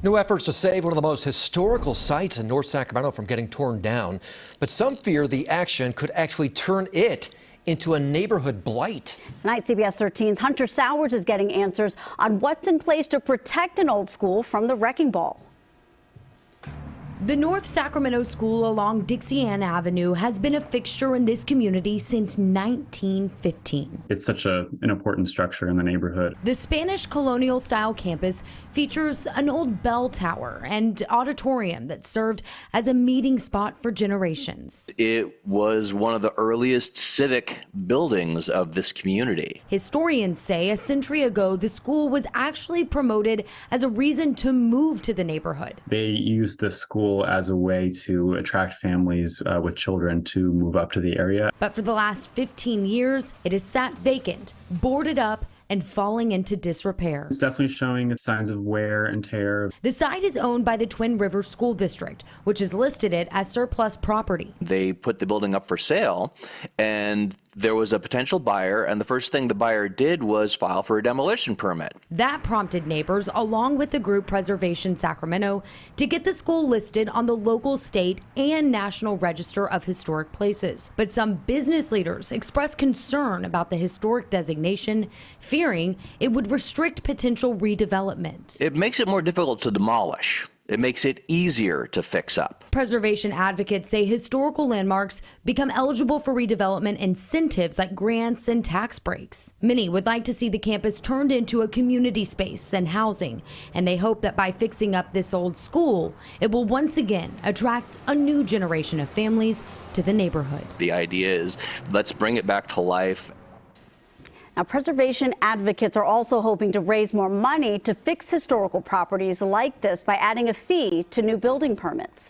New efforts to save one of the most historical sites in North Sacramento from getting torn down. But some fear the action could actually turn it into a neighborhood blight. Tonight, CBS 13's Hunter Sowers is getting answers on what's in place to protect an old school from the wrecking ball. The North Sacramento School along Dixie Ann Avenue has been a fixture in this community since 1915. It's such an important structure in the neighborhood. The Spanish colonial-style campus features an old bell tower and auditorium that served as a meeting spot for generations. It was one of the earliest civic buildings of this community. Historians say a century ago, the school was actually promoted as a reason to move to the neighborhood. They used the school as a way to attract families with children to move up to the area. But for the last 15 years, it has sat vacant, boarded up, and falling into disrepair. It's definitely showing signs of wear and tear. The site is owned by the Twin Rivers School District, which has listed it as surplus property. They put the building up for sale, and there was a potential buyer, and the first thing the buyer did was file for a demolition permit. That prompted neighbors, along with the group Preservation Sacramento, to get the school listed on the local, state, and national register of historic places. But some business leaders expressed concern about the historic designation, fearing it would restrict potential redevelopment. It makes it more difficult to demolish. It makes it easier to fix up. Preservation advocates say historical landmarks become eligible for redevelopment incentives like grants and tax breaks. Many would like to see the campus turned into a community space and housing, and they hope that by fixing up this old school, it will once again attract a new generation of families to the neighborhood. The idea is, let's bring it back to life. Now, preservation advocates are also hoping to raise more money to fix historical properties like this by adding a fee to new building permits.